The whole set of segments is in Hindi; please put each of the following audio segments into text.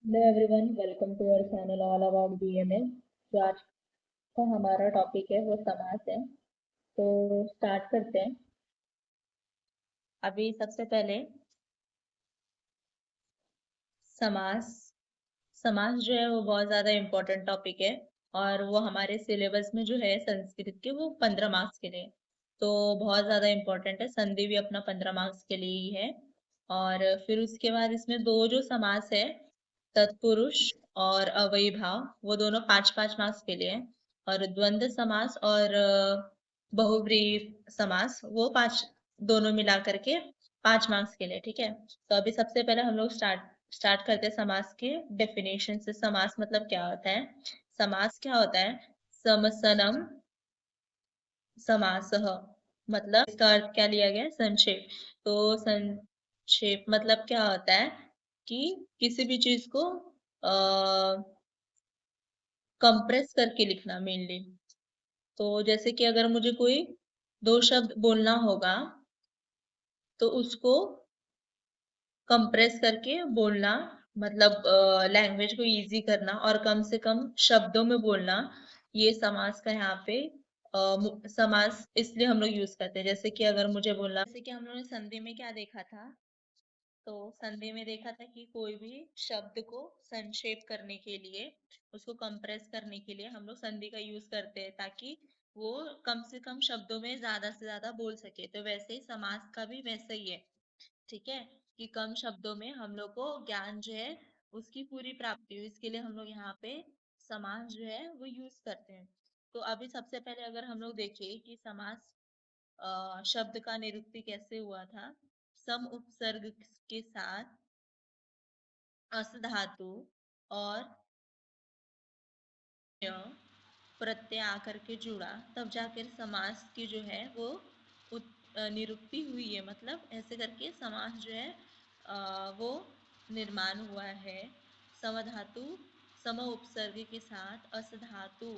Hello everyone, welcome to our channel all about BMA. तो आज का हमारा टॉपिक है वो समास है। तो स्टार्ट करते हैं। अभी सबसे पहले समास समास जो है वो बहुत ज़्यादा इम्पोर्टेंट टॉपिक है। और वो हमारे सिलेबस में जो है संस्कृत के वो 15 मार्क्स के लिए। तो बहुत ज़्यादा इम्पोर्टेंट है। संधि भी अपना 15 मार्क्स के लिए ही है। और फिर उसके बाद इसमें दो जो समास है, तत्पुरुष और अव्ययीभाव, वो दोनों 5-5 मार्क्स के लिए है। और द्वंद्व समास और बहुव्रीहि समास वो पांच, दोनों मिला करके 5 मार्क्स के लिए। ठीक है। तो अभी सबसे पहले हम लोग स्टार्ट करते हैं समास के डेफिनेशन से। समास मतलब क्या होता है? समास क्या होता है? समसनम समासः, मतलब इसका अर्थ क्या लिया गया है? संक्षेप। तो संक्षेप मतलब क्या होता है कि किसी भी चीज को कंप्रेस करके लिखना मेनली। तो जैसे कि अगर मुझे कोई दो शब्द बोलना होगा तो उसको कंप्रेस करके बोलना, मतलब लैंग्वेज को इजी करना और कम से कम शब्दों में बोलना। ये समास का यहाँ पे समास इसलिए हम लोग यूज करते हैं। जैसे कि अगर मुझे बोलना, जैसे कि हम लोगों ने संधि में क्या देखा था? तो संधि में देखा था कि कोई भी शब्द को संक्षेप करने के लिए, उसको कंप्रेस करने के लिए हम लोग संधि का यूज करते हैं, ताकि वो कम से कम शब्दों में ज्यादा से ज्यादा बोल सके। तो वैसे ही समास का भी वैसे ही है। ठीक है। कि कम शब्दों में हम लोग को ज्ञान जो है उसकी पूरी प्राप्ति हो, इसके लिए हम लोग यहाँ पे समास जो है वो यूज करते हैं। तो अभी सबसे पहले अगर हम लोग देखें कि समास शब्द का निरुक्ति कैसे हुआ था। सम उपसर्ग के साथ अस धातु और य प्रत्यय आकर के जुड़ा, तब जाकर समास की जो है वो निरुक्ति हुई है। मतलब ऐसे करके समास जो है वो निर्माण हुआ है। समधातु सम उपसर्ग के साथ अस धातु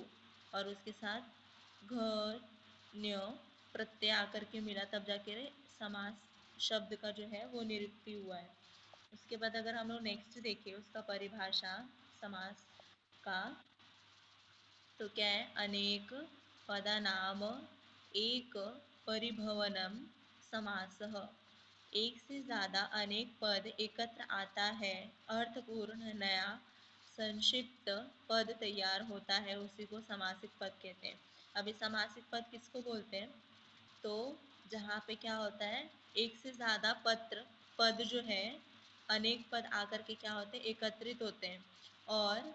और उसके साथ घ न्य प्रत्यय आकर के मिला, तब जाकर समास शब्द का जो है वो निरुक्ति हुआ है। उसके बाद अगर हम लोग नेक्स्ट देखें उसका परिभाषा समास का, तो क्या है? अनेक पदानाम एक परिभवनम समासः। एक से ज्यादा अनेक पद एकत्र आता है, अर्थपूर्ण नया संक्षिप्त पद तैयार होता है, उसी को समासिक पद कहते हैं। अभी समासिक पद किसको बोलते हैं? तो जहाँ पे क्या होता है, एक से ज्यादा पद जो है, अनेक पद आकर के क्या होते हैं? एकत्रित होते हैं। और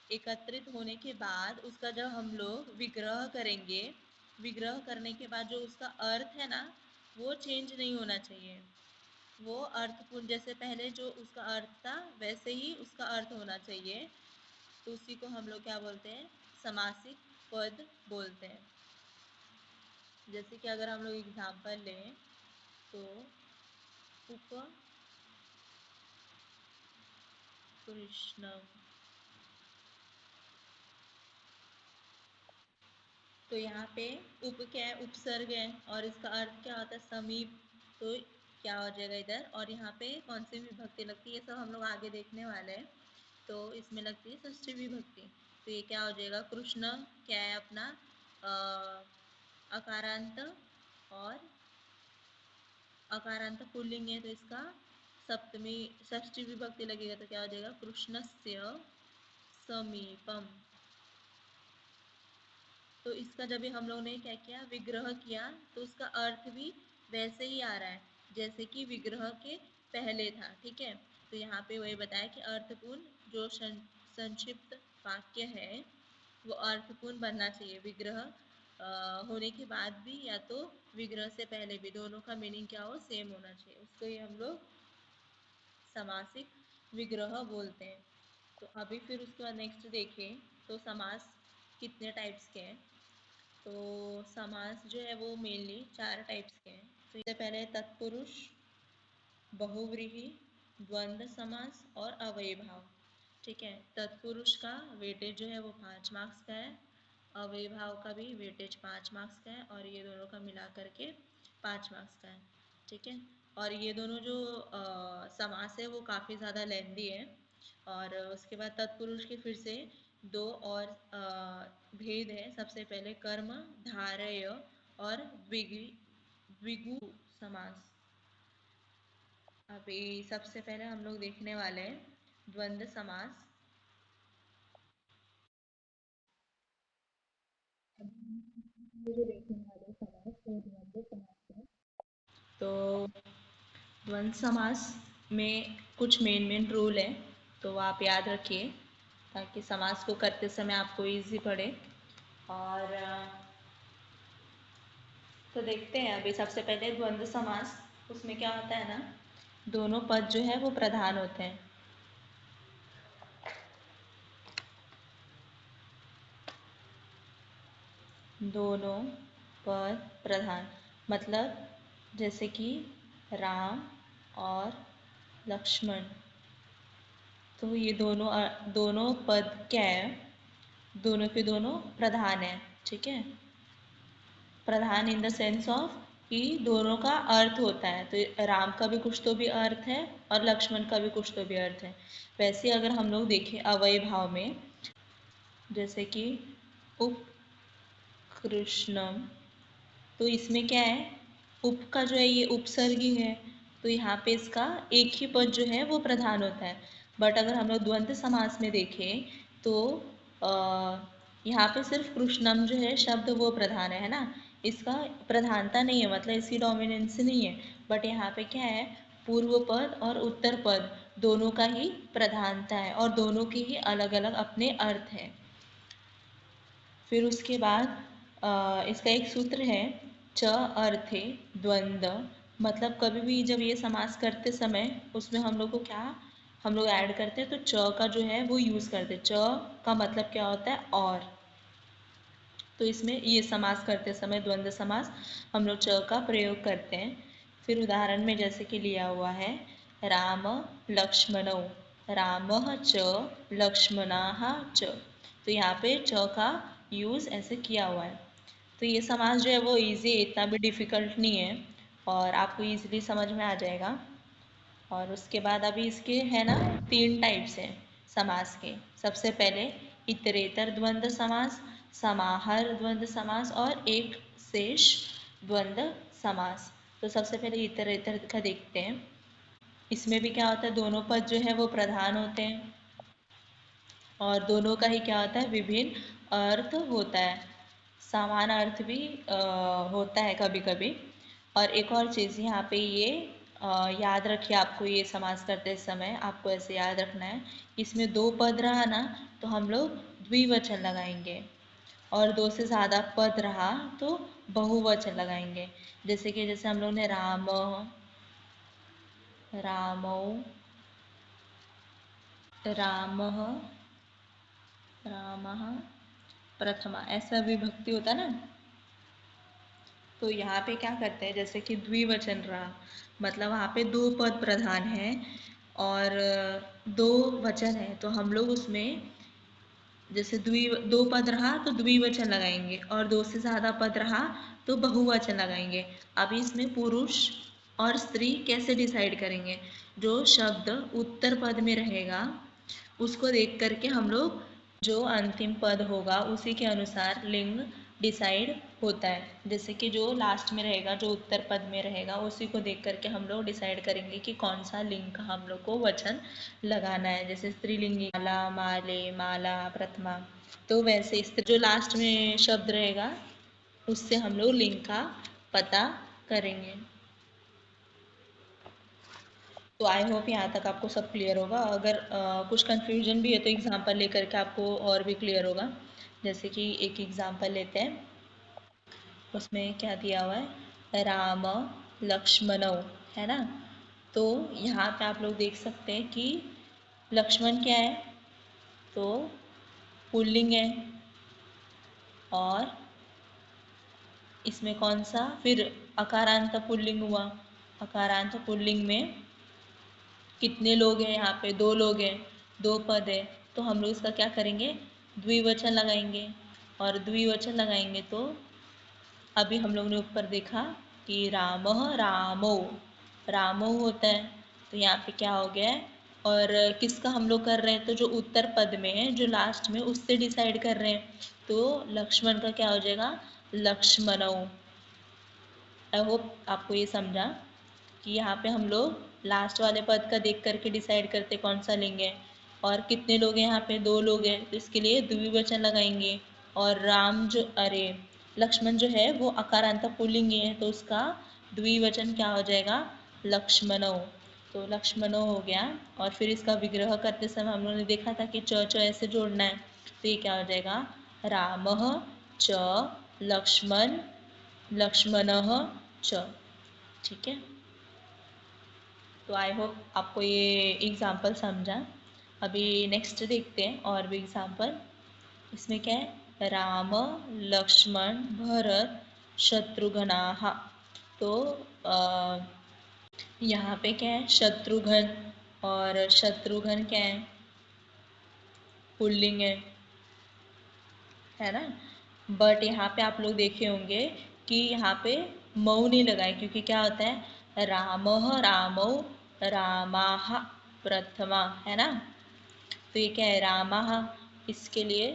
एकत्रित होने के बाद उसका जब हम लोग विग्रह करेंगे, विग्रह करने के बाद जो उसका अर्थ है ना, वो चेंज नहीं होना चाहिए। वो अर्थपूर्ण, जैसे पहले जो उसका अर्थ था वैसे ही उसका अर्थ होना चाहिए। तो उसी को हम लोग क्या बोलते हैं? समासिक पद बोलते हैं। जैसे कि अगर हम लोग एग्जाम्पल लें तो उपकृष्णम, तो यहाँ पे उप क्या है? उपसर्ग है। और इसका अर्थ क्या होता है? समीप। तो क्या हो जाएगा इधर? और यहाँ पे कौन सी विभक्ति लगती है, ये सब हम लोग आगे देखने वाले हैं। तो इसमें लगती है षष्ठी विभक्ति। तो ये क्या हो जाएगा? कृष्ण क्या है अपना? अकारांत, और अकारांत पुल्लिंग है तो इसका सप्तमी षष्ठी विभक्ति लगेगा। तो क्या हो जाएगा? कृष्णस्य समीपम। तो इसका जब भी हम लोगों ने क्या किया? विग्रह किया, तो उसका अर्थ भी वैसे ही आ रहा है जैसे कि विग्रह के पहले था। ठीक है। तो यहाँ पे वही बताया कि अर्थपूर्ण जो संक्षिप्त वाक्य है वो अर्थपूर्ण बनना चाहिए। विग्रह होने के बाद भी या तो विग्रह से पहले भी, दोनों का मीनिंग क्या हो? सेम होना चाहिए। उसको ही हम लोग समासिक विग्रह बोलते हैं। तो अभी फिर उसके बाद नेक्स्ट देखें तो समास कितने टाइप्स के हैं। तो समास जो है वो मेनली 4 टाइप्स के हैं। तो इससे पहले तत्पुरुष, बहुव्रीहि, द्वंद्व समास और अव्ययीभाव। ठीक है। तत्पुरुष का वेटेज जो है वो 5 मार्क्स का है। अव्ययीभाव का भी वेटेज 5 मार्क्स का है, और ये दोनों का मिला करके 5 मार्क्स का है। ठीक है। और ये दोनों जो समास है वो काफ़ी ज़्यादा लेंदी है। और उसके बाद तत्पुरुष के फिर से दो और भेद है। सबसे पहले कर्म धारय और द्विगु समास। अभी सबसे पहले हम लोग देखने वाले हैं द्वंद्व समास। जो देखने वाले समास वो द्वंद्व समास है। तो द्वंद्व समास में कुछ मेन रूल है, तो वो आप याद रखिए ताकि समास को करते समय आपको इजी पड़े। और तो देखते हैं अभी सबसे पहले द्वंद्व समास। उसमें क्या होता है ना, दोनों पद जो है वो प्रधान होते हैं। दोनों पद प्रधान मतलब जैसे कि राम और लक्ष्मण, तो ये दोनों पद क्या है, दोनों के दोनों प्रधान है। ठीक है, प्रधान इन द सेंस ऑफ कि दोनों का अर्थ होता है, तो राम का भी कुछ तो भी अर्थ है और लक्ष्मण का भी कुछ तो भी अर्थ है। वैसे अगर हम लोग देखें अवयव भाव में, जैसे कि उपकृष्णम, तो इसमें क्या है, उप का जो है ये उपसर्गी है, तो यहाँ पे इसका एक ही पद जो है वो प्रधान होता है। बट अगर हम लोग द्वंद्व समास में देखें तो यहाँ पे सिर्फ कृष्णम जो है शब्द वो प्रधान है ना, इसका प्रधानता नहीं है, मतलब इसकी डोमिनेंस नहीं है। बट यहाँ पे क्या है, पूर्व पद और उत्तर पद दोनों का ही प्रधानता है और दोनों के ही अलग अलग अपने अर्थ हैं। फिर उसके बाद इसका एक सूत्र है च अर्थे द्वंद्व, मतलब कभी भी जब ये समास करते समय उसमें हम लोग को क्या, हम लोग ऐड करते हैं तो च का जो है वो यूज़ करते हैं। च का मतलब क्या होता है और, तो इसमें ये समास करते समय द्वंद्व समास हम लोग च का प्रयोग करते हैं। फिर उदाहरण में जैसे कि लिया हुआ है राम लक्ष्मणौ, रामः च लक्ष्मणाः च, तो यहाँ पे च का यूज़ ऐसे किया हुआ है। तो ये समास जो है वो इजी है, इतना भी डिफ़िकल्ट नहीं है और आपको इजीली समझ में आ जाएगा। और उसके बाद अभी इसके है ना 3 टाइप्स हैं समास के। सबसे पहले इतरेतर द्वंद्व समास, समाहार द्वंद्व समास और एक शेष द्वंद्व समास। तो सबसे पहले इतरेतर का देखते हैं। इसमें भी क्या होता है, दोनों पद जो है वो प्रधान होते हैं और दोनों का ही क्या होता है, विभिन्न अर्थ होता है। समान अर्थ भी होता है कभी कभी। और एक और चीज़ यहाँ पे ये याद रखिए, आपको ये समास करते समय आपको ऐसे याद रखना है, इसमें दो पद रहा ना तो हम लोग द्विवचन लगाएंगे, और दो से ज़्यादा पद रहा तो बहुवचन लगाएंगे। जैसे हम लोग ने राम, रामौ, रामः, रामः प्रथमा, ऐसा विभक्ति होता है ना। तो यहाँ पे क्या करते हैं, जैसे कि द्विवचन रहा मतलब वहाँ पे दो पद प्रधान है और दो वचन है, तो हम लोग उसमें जैसे दो पद रहा तो द्विवचन लगाएंगे और दो से ज़्यादा पद रहा तो बहुवचन लगाएंगे। अब इसमें पुरुष और स्त्री कैसे डिसाइड करेंगे, जो शब्द उत्तर पद में रहेगा उसको देख करके हम लोग जो अंतिम पद होगा उसी के अनुसार लिंग डिसाइड होता है। जैसे कि जो लास्ट में रहेगा, जो उत्तर पद में रहेगा, उसी को देख करके हम लोग डिसाइड करेंगे कि कौन सा लिंग का हम लोग को वचन लगाना है। जैसे स्त्रीलिंगी माला, माले, माला प्रथमा, तो वैसे जो लास्ट में शब्द रहेगा उससे हम लोग लिंग का पता करेंगे। तो आई होप यहाँ तक आपको सब क्लियर होगा। अगर कुछ कंफ्यूजन भी है तो एग्जांपल लेकर के आपको और भी क्लियर होगा। जैसे कि एक एग्जांपल लेते हैं, उसमें क्या दिया हुआ है, राम लक्ष्मणौ, है ना। तो यहाँ पे आप लोग देख सकते हैं कि लक्ष्मण क्या है, तो पुल्लिंग है, और इसमें कौन सा फिर अकारांत पुल्लिंग हुआ। अकारांत पुल्लिंग में कितने लोग हैं, यहाँ पे दो लोग हैं, दो पद है, तो हम लोग इसका क्या करेंगे, द्विवचन लगाएंगे। और द्विवचन लगाएंगे तो अभी हम लोग ने ऊपर देखा कि रामः रामौ, रामौ होता है, तो यहाँ पे क्या हो गया है, और किसका हम लोग कर रहे हैं, तो जो उत्तर पद में है, जो लास्ट में, उससे डिसाइड कर रहे हैं। तो लक्ष्मण का क्या हो जाएगा, लक्ष्मणौ। आई होप आपको ये समझा कि यहाँ पे हम लोग लास्ट वाले पद का देख करके डिसाइड करते कौन सा लेंगे। और कितने लोग हैं यहाँ पे, 2 लोग हैं, तो इसके लिए द्विवचन लगाएंगे। और राम जो, अरे लक्ष्मण जो है वो अकारांत पुल्लिंग है, तो उसका द्विवचन क्या हो जाएगा, लक्ष्मणौ। तो लक्ष्मणौ हो गया। और फिर इसका विग्रह करते समय हम लोगों ने देखा था कि च ऐसे जोड़ना है, तो ये क्या हो जाएगा, रामः च लक्ष्मण लक्ष्मणः च। ठीक है, तो आई होप आपको ये एग्जाम्पल समझा। अभी नेक्स्ट देखते हैं और भी एग्जाम्पल। इसमें क्या है, राम लक्ष्मण भरत शत्रुघ्नाः। तो यहाँ पे क्या है, शत्रुघ्न, और शत्रुघ्न क्या है, पुल्लिंग है ना। बट यहाँ पे आप लोग देखे होंगे कि यहाँ पे मऊ नहीं लगाए, क्योंकि क्या होता है, रामः रामौ रामाः प्रथमा, है ना। तो ये क्या है, रामाः, इसके लिए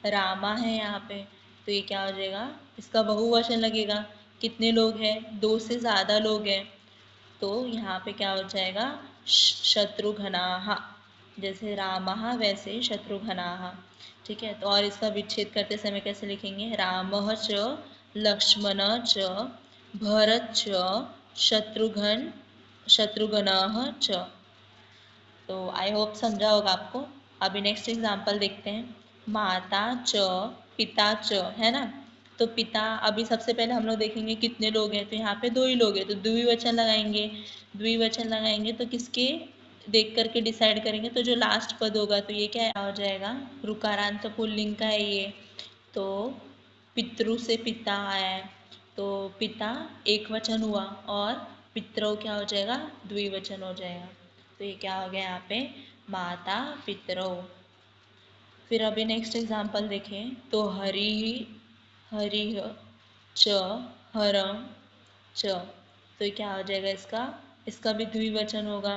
रामा है यहाँ पे, तो ये क्या हो जाएगा, इसका बहुवचन लगेगा। कितने लोग हैं, 2 से ज़्यादा लोग हैं, तो यहाँ पे क्या हो जाएगा, शत्रुघ्नाः। जैसे रामः वैसे शत्रुघ्नाः। ठीक है, तो और इसका विच्छेद करते समय कैसे लिखेंगे, रामः च लक्ष्मणः च भरत च शत्रुघ्न शत्रुघ्नः च। तो आई होप समझा होगा आपको। अभी नेक्स्ट एग्जाम्पल देखते हैं, माता च पिता च, है ना। तो पिता, अभी सबसे पहले हम लोग देखेंगे कितने लोग हैं, तो यहाँ पे 2 ही लोग हैं, तो द्विवचन लगाएंगे। द्विवचन लगाएंगे तो किसके देख करके डिसाइड करेंगे, तो जो लास्ट पद होगा, तो ये क्या हो जाएगा, ऋकारांत पुल्लिंग का है ये। तो पितृ से पिता आया है, तो पिता एक वचन हुआ, और पितरौ क्या हो जाएगा, द्विवचन हो जाएगा। तो ये क्या हो गया यहाँ पे, माता पितरौ। फिर अभी नेक्स्ट एग्जाम्पल देखें, तो हरि हरिः च हरं च। तो ये क्या हो जाएगा, इसका भी द्विवचन होगा,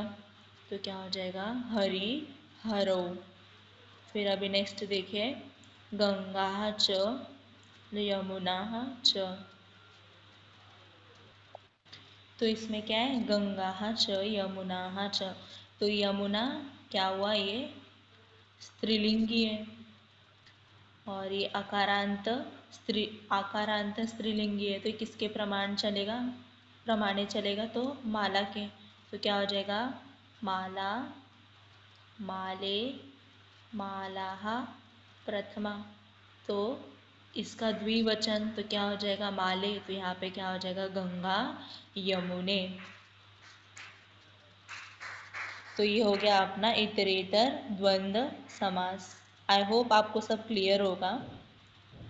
तो क्या हो जाएगा, हरि हरौ। फिर अभी नेक्स्ट देखें, गंगा च यमुना च। तो इसमें क्या है, गंगा च यमुना च। तो यमुना क्या हुआ, ये स्त्रीलिंगी है, और ये आकारांत स्त्रीलिंगी है, तो किसके प्रमाण चलेगा, प्रमाणे चलेगा, तो माला के। तो क्या हो जाएगा, माला माले मालाः प्रथमा। तो इसका द्विवचन तो क्या हो जाएगा, माले, तो यहाँ पे क्या हो जाएगा, गंगा यमुने। तो ये हो गया अपना इतरेतर द्वंद्व समास। आई होप आपको सब क्लियर होगा।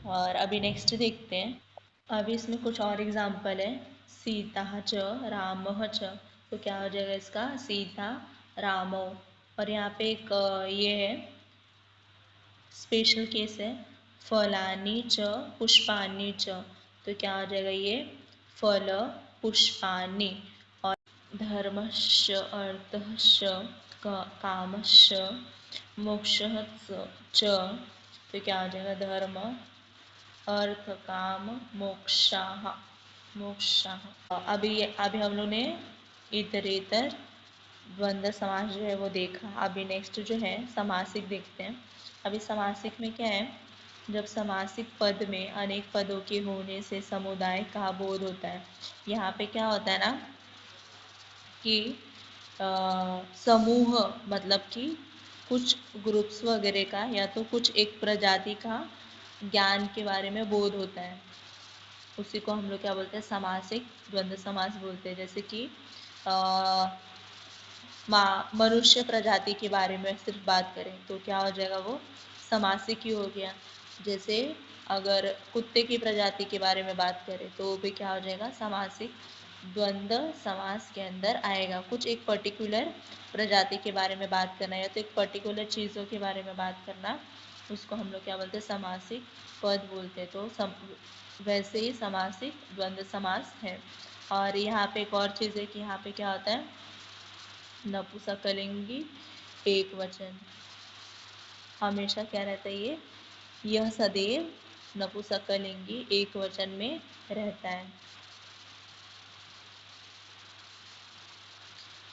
और अभी नेक्स्ट देखते हैं। अभी इसमें कुछ और एग्जाम्पल है, सीता च रामः च। तो क्या हो जाएगा इसका, सीता रामो। और यहाँ पे एक ये है, स्पेशल केस है, फलानी च पुष्पानि च। तो क्या हो जाएगा, ये फल पुष्पानि। और धर्मश्च अर्थश्च कामश्च मोक्षः च। तो क्या हो जाएगा, धर्म अर्थ काम मोक्षाः मोक्षाः। अभी हम लोग ने इतरेतर द्वंद्व समास जो है वो देखा। अभी नेक्स्ट जो है समासिक देखते हैं। अभी समासिक में क्या है, जब समासिक पद में अनेक पदों के होने से समुदाय का बोध होता है। यहाँ पे क्या होता है ना कि समूह, मतलब कि कुछ ग्रुप्स वगैरह का, या तो कुछ एक प्रजाति का ज्ञान के बारे में बोध होता है, उसी को हम लोग क्या बोलते हैं, समासिक द्वंद्व समास बोलते हैं। जैसे कि मनुष्य प्रजाति के बारे में सिर्फ बात करें तो क्या हो जाएगा, वो समासिक ही हो गया। जैसे अगर कुत्ते की प्रजाति के बारे में बात करें तो वो भी क्या हो जाएगा, समासिक द्वंद्व समास के अंदर आएगा। कुछ एक पर्टिकुलर प्रजाति के बारे में बात करना, या तो एक पर्टिकुलर चीज़ों के बारे में बात करना, उसको हम लोग क्या बोलते हैं, समासिक पद बोलते हैं। तो वैसे ही समासिक द्वंद्व समास है। और यहाँ पे एक और चीज़ है कि यहाँ पे क्या होता है, नपुंसकलिंगी एक वचन। हमेशा क्या रहता है ये, यह सदैव नपुंसकलिंगी एक वचन में रहता है।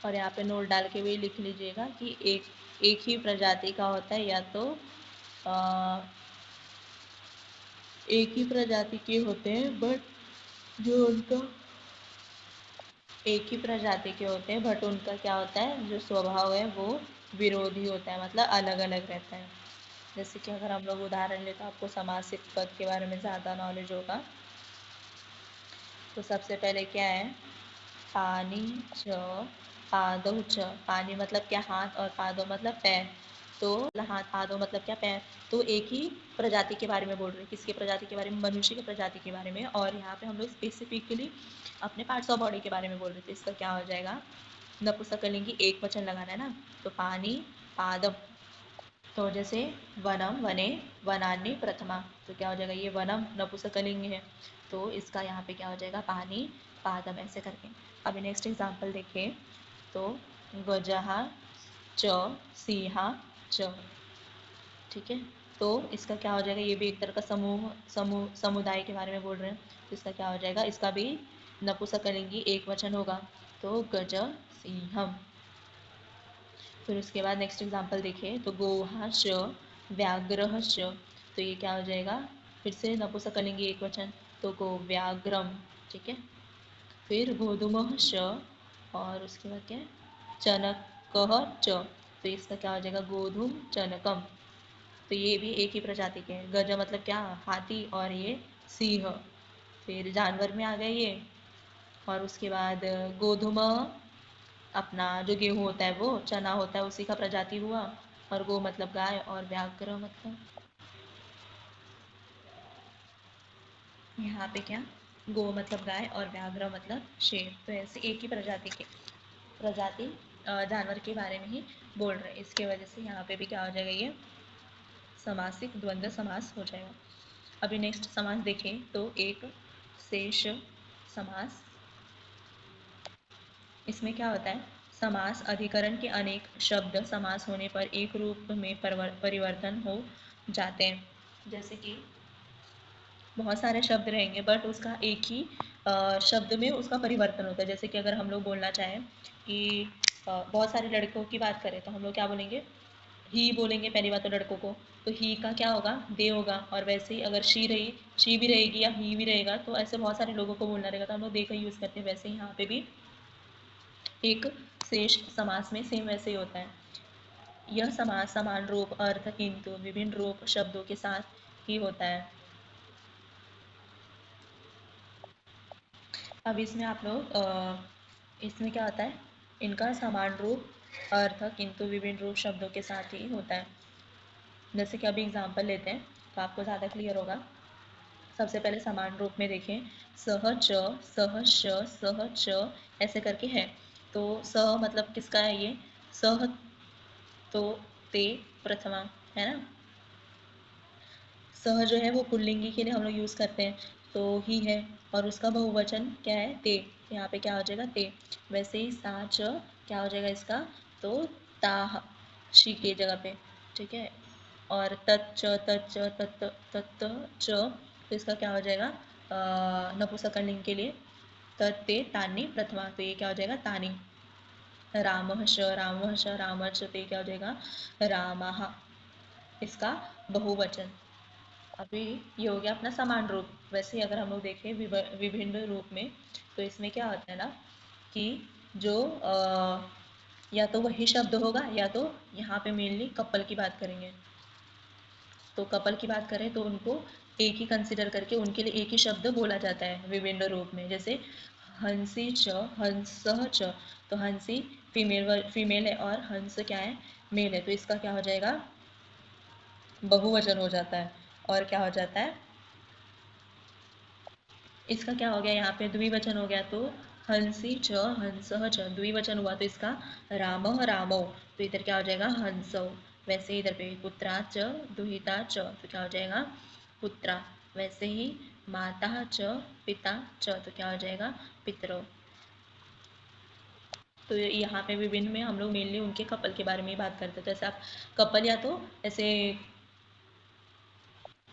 और यहाँ पे नोट डाल के भी लिख लीजिएगा कि एक ही प्रजाति का होता है, या तो एक ही प्रजाति के होते हैं बट जो उनका एक ही प्रजाति के होते हैं बट उनका क्या होता है, जो स्वभाव है वो विरोधी होता है, मतलब अलग अलग रहता है। जैसे कि अगर हम लोग उदाहरण लें तो आपको समासिक पद के बारे में ज़्यादा नॉलेज होगा। तो सबसे पहले क्या है, पानी च पादौ च। पानी मतलब क्या, हाथ, और पादौ मतलब पैर। तो हाथ, पादौ मतलब क्या, पैर। तो एक ही प्रजाति के बारे में बोल रहे हैं। किसके प्रजाति के बारे में, मनुष्य की प्रजाति के बारे में। और यहाँ पे हम लोग स्पेसिफिकली अपने पार्ट्स ऑफ बॉडी के बारे में बोल रहे थे। इसका क्या हो जाएगा, नपुंसकलिंगी एक वचन लगाना है ना, तो पानी पादम। तो जैसे वनम वने वनान्य प्रथमा, तो क्या हो जाएगा, ये वनम नपुंसकलिंग है, तो इसका यहाँ पे क्या हो जाएगा, पानी पादम, ऐसे करके। अभी नेक्स्ट एग्जांपल देखें तो गजहा च सिंहा च, ठीक है। तो इसका क्या हो जाएगा, ये भी एक तरह का समुदाय के बारे में बोल रहे हैं। तो इसका क्या हो जाएगा, इसका भी नपुंसकलिंगी एक वचन होगा, तो गज सिंहम। फिर उसके बाद नेक्स्ट एग्जांपल देखें तो गोहा च व्याघ्रः च, तो ये क्या हो जाएगा, फिर से नपुंसकलिंगी एक वचन, तो गो व्याघ्रम, ठीक है। फिर गोधूमः च, और उसके बाद क्या है, चनकः च, तो इसका क्या हो जाएगा, गोधूम चनकम। तो ये भी एक ही प्रजाति के हैं। गज मतलब क्या, हाथी, और ये सिंह, फिर जानवर में आ गए ये। और उसके बाद गोधूम अपना जो गेहूँ होता है, वो चना होता है, उसी का प्रजाति हुआ। और गो मतलब गाय, और व्याघ्र मतलब यहाँ पे क्या, गो मतलब गाय और व्याघ्र मतलब शेर। तो ऐसे एक ही प्रजाति जानवर के बारे में ही बोल रहे हैं। इसके वजह से यहाँ पे भी क्या हो जाएगा, ये समासिक द्वंद्व समास हो जाएगा। अभी नेक्स्ट समास देखें तो एक शेष समास। इसमें क्या होता है, समास अधिकरण के अनेक शब्द समास होने पर एक रूप में परिवर्तन हो जाते हैं। जैसे कि बहुत सारे शब्द रहेंगे बट उसका एक ही शब्द में उसका परिवर्तन होता है। जैसे कि अगर हम लोग बोलना चाहें कि बहुत सारे लड़कों की बात करें तो हम लोग क्या बोलेंगे, ही बोलेंगे पहली बात तो लड़कों को, तो ही का क्या होगा, दे होगा। और वैसे ही अगर शी भी रहेगी या ही भी रहेगा, तो ऐसे बहुत सारे लोगों को बोलना रहेगा, तो हम लोग दे का यूज़ करते हैं। वैसे ही यहाँ पे भी एक शेष समास में सेम वैसे ही होता है। यह समास समान रूप अर्थ किंतु विभिन्न रूप शब्दों के साथ ही होता है। अब इसमें आप लोग इसमें क्या होता है, इनका समान रूप अर्थ किंतु विभिन्न रूप शब्दों के साथ ही होता है। जैसे कि अभी एग्जांपल लेते हैं तो आपको ज़्यादा क्लियर होगा। सबसे पहले समान रूप में देखें, सह च सह श सह च, ऐसे करके है। तो सह मतलब किसका है, ये सह, तो ते प्रथमा है ना। सह जो है वो पुल्लिंगी के लिए हम लोग यूज़ करते हैं, तो ही है। और उसका बहुवचन क्या है, ते। यहाँ पे क्या हो जाएगा, ते। वैसे ही सा च क्या हो जाएगा इसका, तो ताह, शी के जगह पे, ठीक है। और तच्च तच्च तत्त तत्त च, तो इसका क्या हो जाएगा, नपुंसकलिंग के लिए तत्ते तानी प्रथमा, तो ये क्या हो जाएगा, तानी। रामः श रामः श रामच, तो ये क्या हो जाएगा, रामः, इसका बहुवचन। अभी ये हो गया अपना समान रूप। वैसे ही अगर हम लोग देखें विभिन्न रूप में, तो इसमें क्या होता है ना कि जो या तो वही शब्द होगा, या तो यहाँ पे मेनली कपल की बात करेंगे। तो कपल की बात करें तो उनको एक ही कंसिडर करके उनके लिए एक ही शब्द बोला जाता है विभिन्न रूप में। जैसे हंसी च हंसः च, तो हंसी फीमेल है और हंस क्या है, मेल है, तो इसका क्या हो जाएगा, बहुवचन हो जाता है। और क्या हो जाता है, इसका क्या हो गया, यहाँ पे द्विवचन हो गया, तो हंसी च हंसः च, द्विवचन हुआ, तो इसका रामः रामौ, तो इधर क्या हो जाएगा, हंसौ। वैसे ही इधर पे पुत्रा च दुहिता च, तो क्या हो जाएगा, पुत्रा। वैसे ही माता च पिता च, तो क्या हो जाएगा, पितरौ। तो यहाँ पे विभिन्न में हम लोग मेनली उनके कपल के बारे में ही बात करते हैं। तो ऐसे आप कपल या तो ऐसे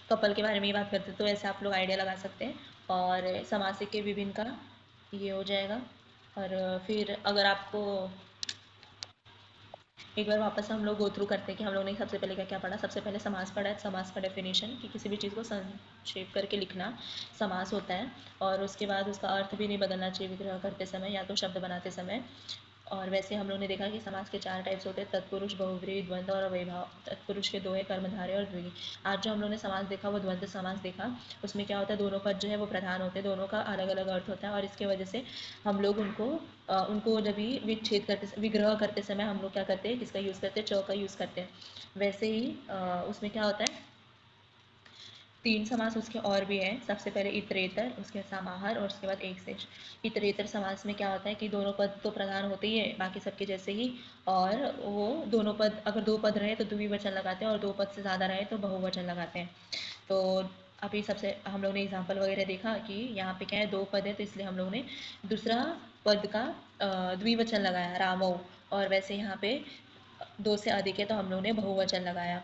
कपल के बारे में ही बात करते हैं, तो ऐसे आप लोग आइडिया लगा सकते हैं। और समासिक के विभिन्न का ये हो जाएगा। और फिर अगर आपको एक बार वापस हम लोग गो थ्रू करते हैं कि हम लोग ने सबसे पहले क्या क्या पढ़ा। सबसे पहले समास पढ़ा है, समास का डेफिनेशन कि किसी भी चीज़ को संक्षेप करके लिखना समास होता है। और उसके बाद उसका अर्थ भी नहीं बदलना चाहिए विग्रह करते समय या तो शब्द बनाते समय। और वैसे हम लोग ने देखा कि समास के 4 टाइप्स होते हैं, तत्पुरुष, बहुब्रीहि, द्वंद्व और अव्ययभाव। तत्पुरुष के 2 है, कर्मधारय और द्विगु। आज जो हम लोग ने समास देखा वो द्वंद्व समास देखा। उसमें क्या होता है, दोनों पद जो है वो प्रधान होते हैं, दोनों का अलग अलग अर्थ होता है। और इसके वजह से हम लोग उनको जब भी विच्छेद करते विग्रह करते समय हम लोग क्या करते हैं, किसका यूज़ करते हैं, च का यूज़ करते हैं। वैसे ही उसमें क्या होता है, 3 समास उसके और भी हैं। सबसे पहले इतरेतर, उसके बाद समाहार और उसके बाद एक शेष। इतरेतर समास में क्या होता है कि दोनों पद तो प्रधान होते ही है बाकी सबके जैसे ही। और वो दोनों पद, अगर 2 पद रहे तो द्विवचन लगाते हैं और 2 पद से ज़्यादा रहे तो बहुवचन लगाते हैं। तो अभी सबसे हम लोग ने एग्जाम्पल वगैरह देखा कि यहाँ पे क्या है, 2 पद है तो इसलिए हम लोग ने दूसरा पद का द्विवचन लगाया, रामो। और वैसे यहाँ पे 2 से अधिक है तो हम लोग ने बहुवचन लगाया,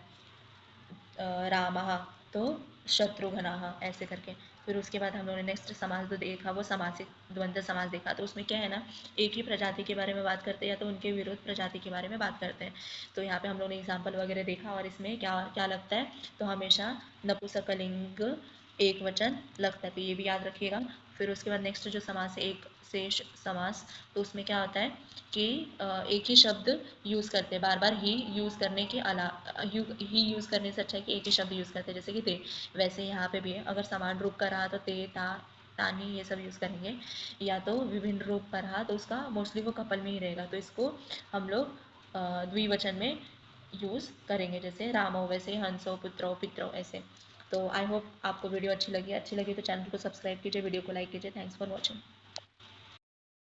रामः, तो शत्रुघ्नः, ऐसे करके। फिर उसके बाद हम लोगों ने नेक्स्ट समास जो देखा वो समासिक द्वंद्व समास देखा। तो उसमें क्या है ना, एक ही प्रजाति के बारे में बात करते हैं या तो उनके विरुद्ध प्रजाति के बारे में बात करते हैं। तो यहाँ पे हम लोगों ने एग्जाम्पल वगैरह देखा और इसमें क्या क्या लगता है, तो हमेशा नपुंसकलिंग एक वचन लगता है, तो ये भी याद रखिएगा। फिर उसके बाद नेक्स्ट जो समास है एक शेष समास, तो उसमें क्या होता है कि एक ही शब्द यूज़ करते हैं, बार बार ही यूज़ करने के ही यूज़ करने से अच्छा है कि एक ही शब्द यूज़ करते हैं, जैसे कि ते। वैसे यहाँ पे भी है, अगर समान रूप का रहा तो ते, ता, तानी ये सब यूज़ करेंगे। या तो विभिन्न रूप का रहा तो उसका मोस्टली वो कपल में ही रहेगा, तो इसको हम लोग द्विवचन में यूज़ करेंगे, जैसे रामो, वैसे हंसो, पुत्रो, पित्रो, ऐसे। तो आई होप आपको वीडियो अच्छी लगी तो चैनल को सब्सक्राइब कीजिए, वीडियो को लाइक कीजिए। Thanks for watching.